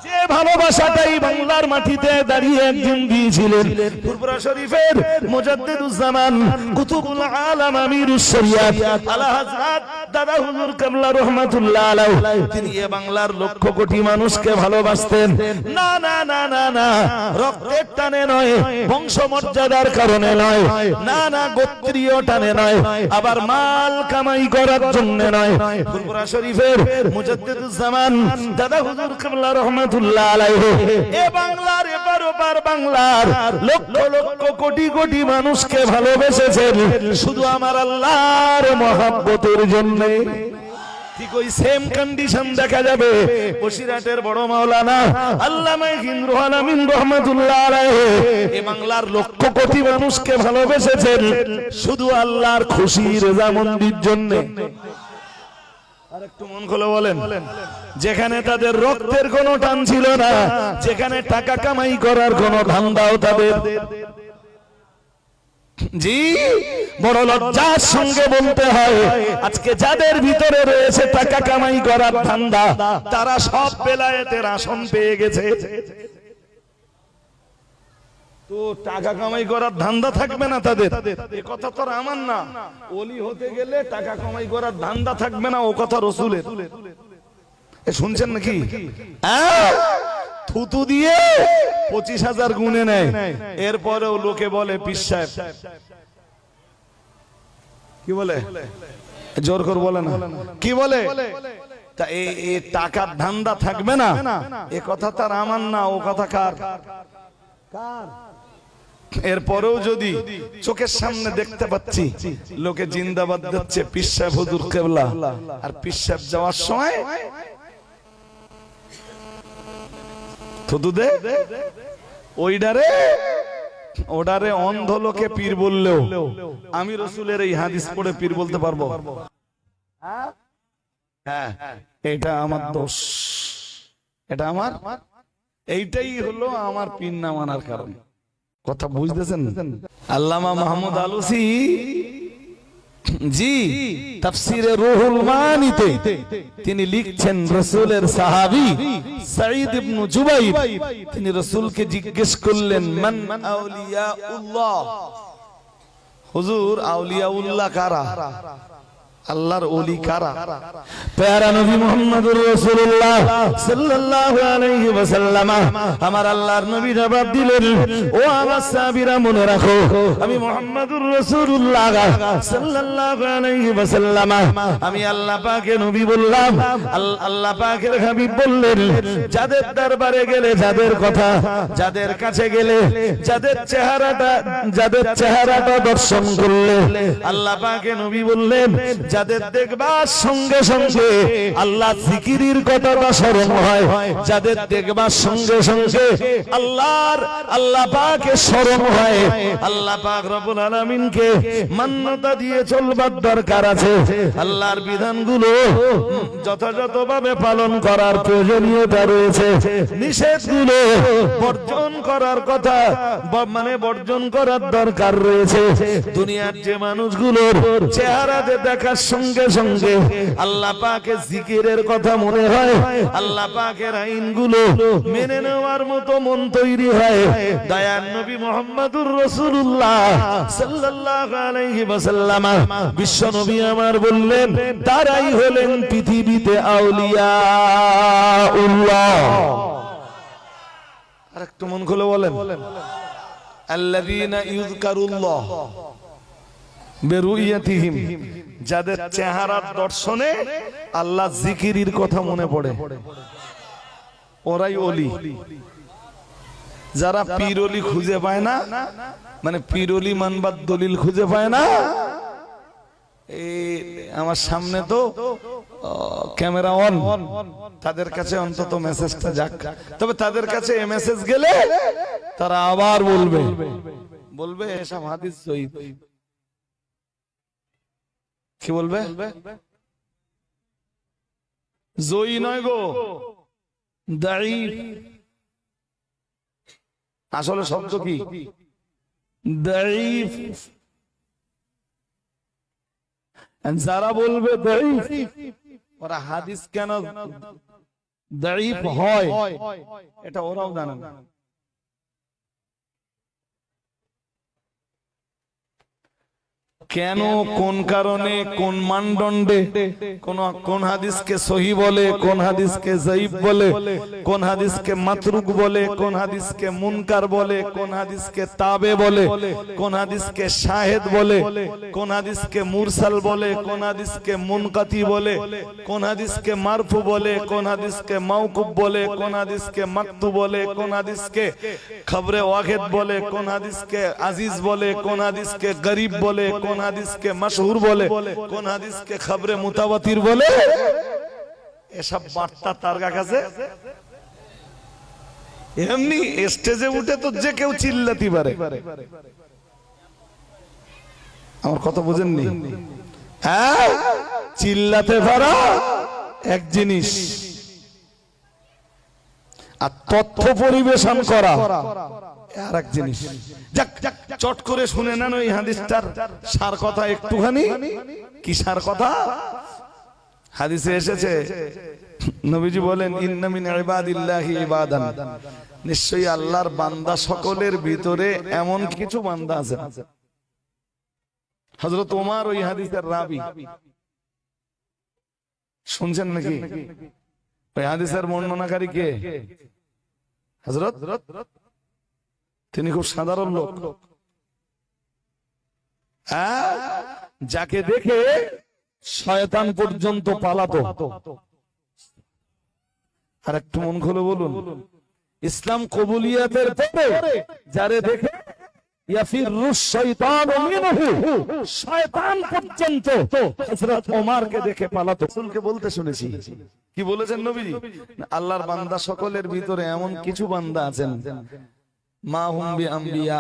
যে ভালোবাসাটাই বাংলার মাটিতে দাঁড়িয়ে একদিন দিয়েছিলেন ফুরফুরা শরীফের মুজাদ্দিদুজ্জামান কুতুবুল আলাম আমিরুশ শরিয়াত আলা হযরত দাদা হুজুর কিবলা রাহমাতুল্লাহ আলাইহি, তিনি এ বাংলার লক্ষ কোটি মানুষকে ভালোবাসতেন। না না না না না, রক্তের টানে নয়, বংশমর্যাদার কারণে নয়, না না গোত্রীয় টানে নয়, আবার মাল কামাই করার জন্য নয়। ফুরফুরা শরীফের মুজাদ্দিদুজ্জামান দাদা হুজুর কিবলা রাহমাতুল্লাহ আলাইহি এ বাংলার এপার ওপার বাংলার লক্ষ লক্ষ কোটি কোটি মানুষকে ভালোবেসেছেন শুধু আমার আল্লাহর মহব্বতের জন্য। ঠিক ওই সেম কন্ডিশন দেখা যাবে বসিরহাটের বড় মাওলানা আল্লামা হিন্দ্রুল আলামিন রাহমাতুল্লাহ আলাইহি এই বাংলার লক্ষ কোটি মানুষকে ভালোবেসেছেন শুধু আল্লাহর খুশি রেজামন্দির জন্য। আর একটু মন খুলে বলেন, যেখানে তাদের রক্তের কোনো টান ছিল না, যেখানে টাকা কামাই করার কোনো ধান্দাও তাদের, জি বড় লজ্জার সঙ্গে বলতে হয় আজকে যাদের ভিতরে রয়েছে টাকা কামাই করার ধান্দা তারা সব বেলায়েতের আসন পেয়ে গেছে। তো টাকা কামাই করার ধান্দা থাকবে না তাদের, এ কথা তো আমার না। ওলি হতে গেলে টাকা কামাই করার ধান্দা থাকবে না, ও কথা রাসূলের। শুনছেন নাকি? থুতু দিয়ে 25,000 গুনে নেয়, এরপরেও লোকে বলে পীর সাহেব। কি বলে? জোর করে বলে না, কি বলে? তা এই টাকার ধান্দা থাকবে না, এ কথা তার আমার না, ও কথা কার? এরপরেও যদি চোখের সামনে দেখতে পাচ্ছি লোকে জিন্দাবাদ দিচ্ছে পীর সাহেব হুজুর কিবলা, আর পীর সাহেব যাওয়ার সময় থুতু দে, ওডারে অন্ধ লোকে পীর বললেও আমি রাসূলের এই হাদিস পড়ে পীর বলতে পারবো? হ্যাঁ, এটা আমার দোষ, এটা আমার, এইটাই হলো আমার পীর না মানার কারণ। কথা বুঝতেছেন? আল্লামা মাহমুদ আলুসি জি তাফসিরে রুহুল মানিতে তিনি লিখছেন রাসূলের সাহাবী সাঈদ ইবনে জুবাইর তিনি রাসূলকে জিজ্ঞেস করলেন মান আউলিয়াউল্লাহ, হুজুর আউলিয়াউল্লাহ কারা, আল্লাহর ওলি কারা? প্যারা নবী মুহাম্মদুর রাসূলুল্লাহ সাল্লাল্লাহু আলাইহি ওয়াসাল্লাম আমার আল্লাহর নবী জবাব দিলেন, ও আমার সাহাবীরা মনে রাখো আমি মুহাম্মদুর রাসূলুল্লাহ সাল্লাল্লাহু আলাইহি ওয়াসাল্লাম আমি আল্লাহ পাকের নবী বললাম, আল্লাহ পাকের হাবিব বললেন, যাদের দরবারে গেলে, যাদের কথা, যাদের কাছে গেলে, যাদের চেহারাটা দর্শন করলে আল্লাহ পাকের নবী বললেন, যাদের দেখবার সঙ্গে সঙ্গে আল্লাহ জিকিরের কথাটা স্মরণ হয়, যাদের দেখবার সঙ্গে সঙ্গে আল্লাহ পাকের স্মরণ হয়, আল্লাহ পাক রব্বুল আলামিনকে মান্যতা দিয়ে চলবার দরকার আছে। আল্লাহর বিধানগুলো যথাযথভাবে পালন করার প্রয়োজনীয়তা রয়েছে, নিষেধগুলো বর্জন করার কথা মানে বর্জন করার দরকার রয়েছে। দুনিয়ার যে মানুষগুলোর চেহারাতে দেখার সঙ্গে সঙ্গে আল্লাহ পাকের জিকিরের কথা মনে হয়, আল্লাহ পাকের আইনগুলো মেনে নেওয়ার মতো মন তৈরি হয়, দয়ার নবী মুহাম্মদুর রাসূলুল্লাহ সাল্লাল্লাহু আলাইহি ওয়াসাল্লাম বিশ্ব নবী আমার বললেন, তারাই হলেন পৃথিবীতে আউলিয়াউল্লাহ। আরেকটু মন খুলে বলেন, আল্লাযীনা ইযকারুল্লাহ বিরুইয়াতিহিম, যাদের চেহারার দর্শনে আল্লাহ জিকিরের কথা মনে পড়ে, ওরাই ওলি। যারা পীর ওলি খুঁজে পায় না, মানে পীর ওলি মানবার দলিল খুঁজে পায় না, এই আমার সামনে তো ক্যামেরা অন, তাদের কাছে অন্তত মেসেজটা যাক। তবে তাদের কাছে এই মেসেজ গেলে তারা আবার বলবে এসব হাদিস জয়ীফ। কি বলবে? জয়ী নয় গো, দাঈফ। আসলে শব্দ কি? দাঈফ। যারা বলবে দাঈফ, ওরা হাদিস কেন দাঈফ হয়, এটা ওরাও জানে না। কেন, কোন কারণে, কোন মানদণ্ডে কোন হাদিসকে সহিহ বলে, কোন হাদিসকে যায়ীফ বলে, কোন হাদিসকে মাতরুক বলে, কোন হাদিসকে মুনকার বলে, কোন হাদিসকে তাবে বলে, কোন হাদিসকে শাহেদ বলে, কোন হাদিসকে মুরসাল বলে, কোন হাদিসকে মুনকাতি বলে, কোন হাদিসকে মারফু বলে, কোন হাদিসকে মাওকুফ বলে, কোন হাদিসকে মাকতু বলে, কোন হাদিসকে খবরে ওয়াহিদ বলে, কোন হাদিসকে আজিজ বলে, কোন হাদিসকে গরিব বলে, কোন হাদিসকে মাশহুর বলে, কোন হাদিসকে খবরে মুতাওয়াতির বলে, এসব বার্তা তার কাছে এমনি স্টেজে উঠে তো যে কেউ চিল্লাতে পারে। আমার কথা বুঝেননি? হ্যাঁ, চিল্লাতে পারা এক জিনিস, আর তথ্য পরিবেশন করা আর এক জিনিস। যাক, চট করে শুনে নেন ওই হাদিসটার সার কথা একটুখানি। কি সার কথা? হাদিসে এসেছে, নবীজি বলেন, ইন্না মিন ইবাদিল্লাহি ইবাদান, নিশ্চয়ই আল্লাহর বান্দা সকলের ভিতরে এমন কিছু বান্দা আছে। হযরত ওমর ওই হাদিসের রাবী, শুনছেন নাকি? ওই হাদিসের বর্ণনাকারী কে? হযরত, তিনি খুব সাধারণ লোক, যাকে দেখে শয়তান পর্যন্ত পালাতো। আর একটু মন খুলে বলুন, ইসলাম কবুলিয়াতের পরে যারে দেখে শয়তান পর্যন্ত হযরত ওমরকে দেখে পালাতো। রাসূলকে বলতে শুনেছি, কি বলেছেন নবীজি? আল্লাহর বান্দা সকলের ভিতরে এমন কিছু বান্দা আছেন, মা হুম বিআম্বিয়া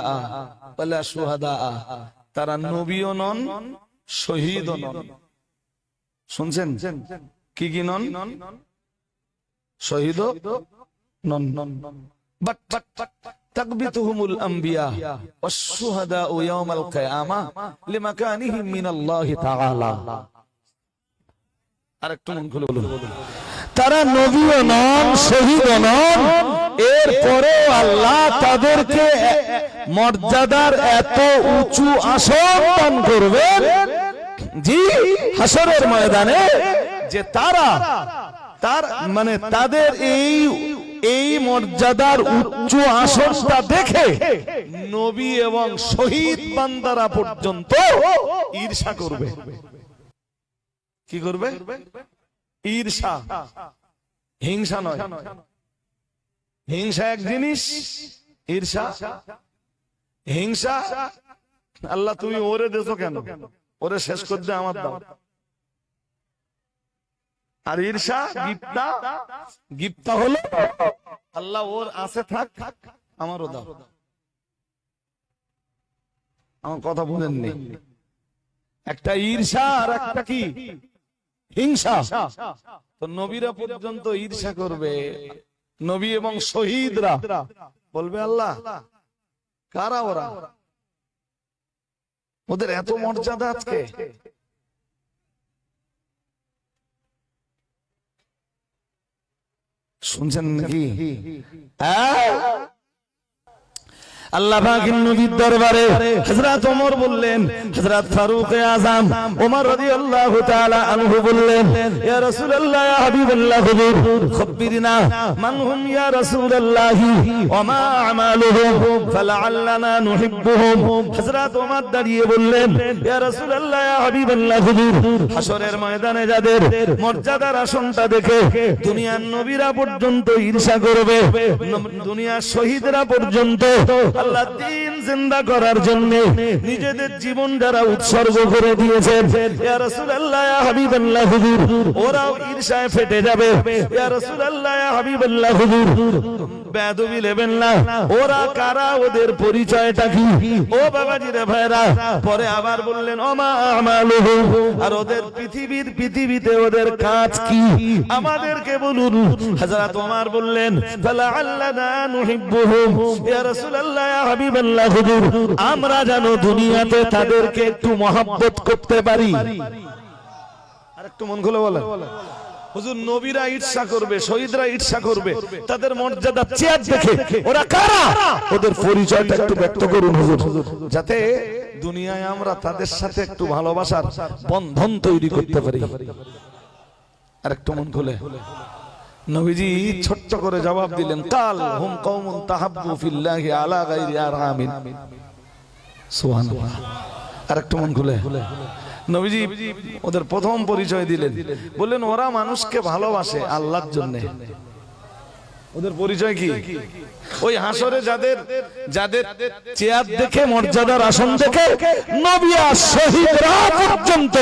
ওয়ালা শুহাদা, তারা নবীও নন, শহীদও নন। শুনছেন? কি কি নন? শহীদও নন। বাট তাকবিতুহুমুল আম্বিয়া ওয়াশ শুহাদা ইয়াউমাল কিয়ামা লিমাকানিহিম মিনাল্লাহি তাআলা। আরেকটু মন খুলে বলুন, তারা নবীও নন, শহীদও নন, এরপরে আল্লাহ তাদেরকে মর্যাদার এত উঁচু আসন দান করবেন, জি, হাসরের ময়দানে, যে তারা মানে তাদের এই মর্যাদার উচ্চ আসনটা দেখে নবী এবং শহীদ বান্দারা পর্যন্ত ঈর্ষা করবে। কি করবে? ঈর্ষা, হিংসা নয়। হিংসা এক জিনিস, ঈর্ষা, হিংসা আল্লাহ তুমি ওরে দেছো কেন, ওরে শেষ করতে আমার দাও। আর ঈর্ষা, গিপ্তা হলো আল্লাহ ওর আছে থাক, আমারও দাও। আমার কথা বুঝেননি? একটা ঈর্ষা আর একটা কি? হিংসা। তো নবীরা পর্যন্ত ঈর্ষা করবে, নবী এবং শহীদরা বলবে আল্লাহ কারা ওরা, ওদের এত মর্যাদা আজকে। শুনছেন নাকি? আল্লাহ পাকের নবীর দরবারে হযরত ওমর বললেন, হযরত ফারুক আযম ওমর রাদিয়াল্লাহু তাআলা আনহু বললেন, ইয়া রাসূলুল্লাহ, ইয়া হাবিবাল্লাহ, হুজুর খবরনা মান হুম ইয়া রাসূলুল্লাহ ওয়া মা আমালুহুম ফালাআল্লানা নুহিব্বুহুম। হযরত ওমর দাঁড়িয়ে বললেন, ইয়া রাসূলুল্লাহ, ইয়া হাবিবাল্লাহ, হুজুর হাসরের ময়দানে যাদের মর্যাদার আসনটা দেখে দুনিয়ার নবীরা পর্যন্ত ঈর্ষা করবে, দুনিয়ার শহীদরা পর্যন্ত আল্লাহ দ্বীন জিন্দা করার জন্য নিজেদের জীবন যারা উৎসর্গ করে দিয়েছেন, ইয়া রাসূলুল্লাহ, ইয়া হাবিবাল্লাহ, হুজুর ওরাও ঈর্ষায় ফেটে যাবে। ইয়া রাসূলুল্লাহ, ইয়া হাবিবাল্লাহ, হুজুর বেয়াদবি নেবেন না, ওরা কারা, ওদের পরিচয়টা কি? ও বাবাজি রে ভাইরা, পরে আবার বললেন ওমা আমালুহুম, আর ওদের পৃথিবীতে ওদের কাজ কি আমাদেরকে বলুন। হযরত ওমর বললেন, ফালাআল্লানা নুহিব্বুহুম, ইয়া রাসূলুল্লাহ, ইয়া হাবিবাল্লাহ, হুজুর আমরা যেন দুনিয়াতে তাদেরকে একটু মহব্বত করতে পারি। আরেকটু মন খুলে বলেন, হুজুর নবীরা ঈর্ষা করবে, শহীদরা ঈর্ষা করবে, তাদের মর্যাদা চেয়ার দেখে ওরা কারা, ওদের পরিচয়টা একটু ব্যক্ত করুন হুজুর, যাতে দুনিয়ায় আমরা তাদের সাথে একটু ভালোবাসার বন্ধন তৈরি করতে পারি। আর একটু মন খুলে নবীজি ছোট্ট করে জবাব দিলেন, কাল হুম কওমুন তাহাব্বু ফিল্লাহি আলা গায়রি আরহামিন। সুবহানাল্লাহ। আর একটু মন খুলে নবীজি ওদের প্রথম পরিচয় দিলেন, বললেন ওরা মানুষকে ভালোবাসে আল্লাহর জন্য। ওদের পরিচয় কি? ওই হাসরে যাদের যাদের চেয়ার দেখে, মর্যাদার আসন দেখে নবী আর শহীদরা পর্যন্ত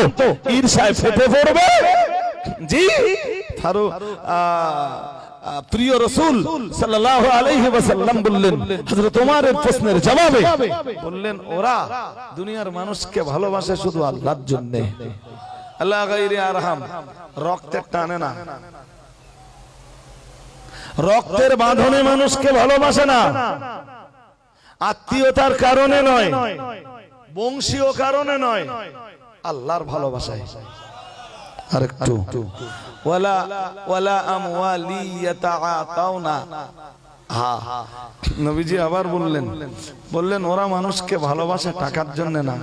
ঈর্ষায় ফেটে পড়বে। জি, তারও প্রিয় রাসূল সাল্লাল্লাহু আলাইহি ওয়াসাল্লাম বললেন হযরত ওমরের প্রশ্নের জবাবে, বললেন ওরা দুনিয়ার মানুষকে ভালোবাসে শুধু আল্লাহর জন্য, আল্লাহ গায়রি আরহাম। রক্তের টানে না, রক্তের বাঁধনে মানুষকে ভালোবাসে না, আত্মীয়তার কারণে নয়, বংশীয় কারণে নয়, আল্লাহর ভালোবাসায়। আরেকটু ওয়ালা ওয়ালা আমওয়ালি ইয়াতাআতাউনা। নবীজি আবার বললেন ওরা মানুষকে ভালোবাসে টাকার জন্য না।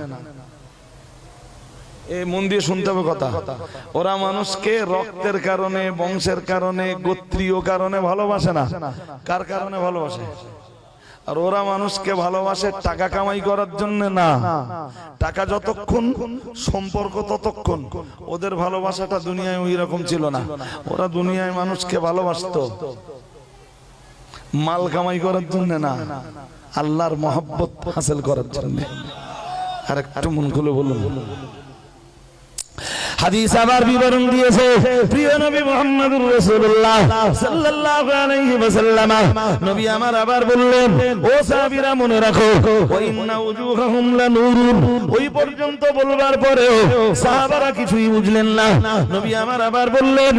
এই মন দিয়ে শুনতে হবে কথা। ওরা মানুষকে রক্তের কারণে, বংশের কারণে, গোত্রীয় কারণে ভালোবাসে না। কার কারণে ভালোবাসে? আর ওরা মানুষকে ভালোবাসে টাকা কামাই করার জন্য না। টাকা যতক্ষণ, সম্পর্ক ততক্ষণ। ওদের ভালোবাসাটা দুনিয়ায় ওই রকম ছিল না। ওরা দুনিয়ায় মানুষকে ভালোবাসতো মাল কামাই করার জন্য না, আল্লাহর মহব্বত হাসিল করার জন্য। আর একটু মন খুলে বলুন। হাদিস আবার বিবরণ দিয়েছে প্রিয় নবী মুহাম্মদুর রাসূলুল্লাহ সাল্লাল্লাহু আলাইহি ওয়াসাল্লাম। নবী আমার আবার বললেন, ও সাহাবীরা মনে রাখো, ওয়া ইন্না উজুহাহুম লানুরুন। ওই পর্যন্ত বলবার পরেও সাহাবারা কিছুই বুঝলেন না। নবী আমার আবার বললেন,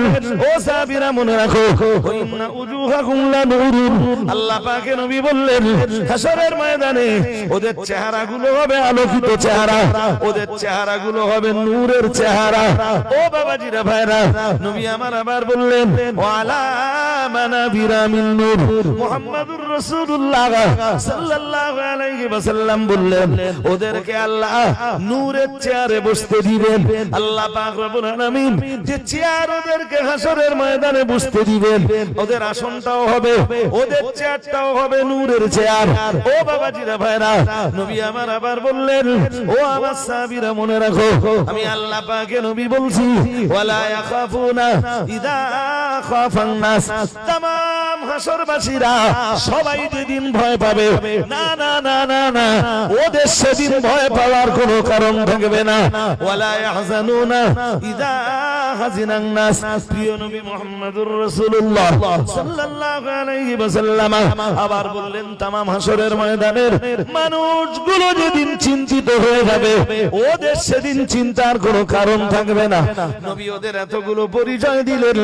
ও সাহাবীরা মনে রাখো, ওয়া ইন্না উজুহাহুম লানুরুন। আল্লাহ পাকে নবী বললেন, হাশরের ময়দানে ওদের চেহারাগুলো হবে আলোকিত চেহারা, ওদের চেহারাগুলো হবে নূরের চেহারা। ও বাবাজিরা ভাইরা, নবী আমার আবার বললেন, ওয়ালা মানাবিরা মিন নূর। মুহাম্মাদুর রাসূলুল্লাহ সাল্লাল্লাহু আলাইহি ওয়াসাল্লাম বললেন, ওদেরকে আল্লাহ নূরের চেয়ারে বসতে দিবেন। আল্লাহ পাক রব্বুল আলামিন যে চেয়ার ওদেরকে হাসরের ময়দানে বসতে দিবেন, ওদের আসনটাও হবে, ওদের চেয়ারটাও হবে নূরের চেয়ার। ও বাবাজিরা ভাইরা, নবী আমার আবার বললেন, ও আমার সাহাবীরা মনে রাখো, আমি আল্লাহ পাকে নবী বলছি, ওয়ালা ইয়াখাফুনা ইযা খাফান নাস। तमाम হাসরবাসীরা সবাই যেদিন ভয় পাবে, না না না না না, ওদের সেদিন ভয় পাওয়ার কোনো কারণ থাকবে না। ওয়ালা ইয়াহজানুনা ইযা হাজিনান নাস। প্রিয় নবী মুহাম্মদুর রাসূলুল্লাহ সাল্লাল্লাহু আলাইহি ওয়াসাল্লাম আবার বললেন, तमाम হাসরের ময়দানের মানুষগুলো যেদিন চিন্তিত হয়ে যাবে, ওদের সেদিন চিন্তার কোনো কারণ থাকবে না। নবী ওদের এতগুলো পরিচয় দিলেন।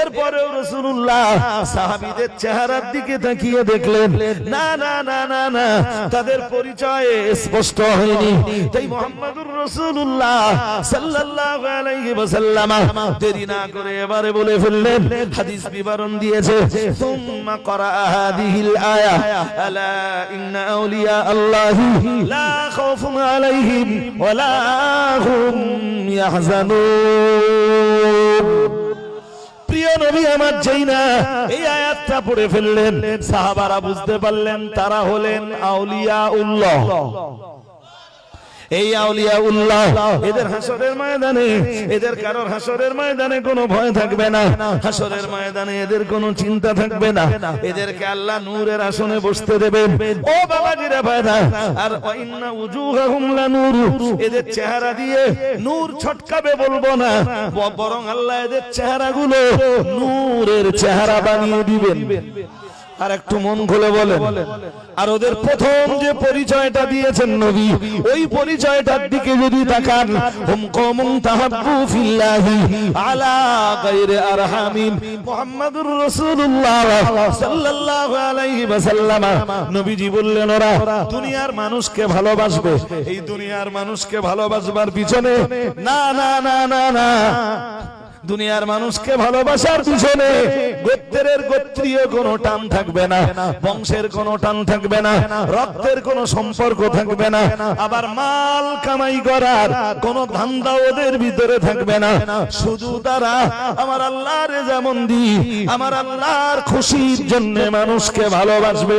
এরপরেও রাসূলুল্লাহ সাহাবীদের চেহারার দিকে তাকিয়ে দেখলেন, না না না না না, তাদের পরিচয় স্পষ্ট হয়নি। তাই মুহাম্মদুর রাসূলুল্লাহ সাল্লাল্লাহু আলাইহি ওয়াসাল্লাম দেরি না করে এবারে বলে ফেললেন, হাদিস বিবরণ দিয়েছে, সুম্মা ক্বারা হাদিহিল আয়া, আলা ইন্না আউলিয়া আল্লাহি লা খাউফুন আলাইহিম ওয়ালা হুম ইয়াহজানুন। প্রিয় নবী আমার যেই না এই আয়াতটা পড়ে ফেললেন, সাহাবারা বুঝতে পারলেন তারা হলেন আউলিয়াউল্লাহ। এই আউলিয়াউল্লাহ এদের হাসরের ময়দানে, এদের কারোর হাসরের ময়দানে কোনো ভয় থাকবে না, হাসরের ময়দানে এদের কোনো চিন্তা থাকবে না, এদেরকে আল্লাহ নূরের আসনে বসতে দেবেন। ও বাবাজিরা ভাইরা, আর ইন্না উজুহাহুম লানুর, এদের চেহারা দিয়ে নূর ছটকাবে বলবো না, বরং আল্লাহ এদের চেহারাগুলো নূরের চেহারা বানিয়ে দিবেন। আর একটু মন খুলে বলেন। আর ওদের প্রথম যে পরিচয়টা দিয়েছেন নবী, ওই পরিচয়টার দিকে যদি তাকান, হুম কওমুন তাহাব্বু ফিল্লাহি আলা গায়রি আরহামিন। মুহাম্মাদুর রাসূলুল্লাহ সাল্লাল্লাহু আলাইহি ওয়াসাল্লাম নবীজি বললেন, ওরা দুনিয়ার মানুষকে ভালোবাসবে। এই দুনিয়ার মানুষকে ভালোবাসবার পিছনে না না না না না, দুনিয়ার মানুষকে ভালোবাসার পিছনে গোত্রের গোত্রীয় কোনো টান থাকবে না, বংশের কোনো টান থাকবে না, রক্তের কোনো সম্পর্ক থাকবে না, আবার মাল কামাই করার কোনো ধান্দা ওদের ভিতরে থাকবে না। শুধু তারা আমার আল্লাহর রেজামন্দি, আমার আল্লাহর খুশির জন্য মানুষকে ভালোবাসবে।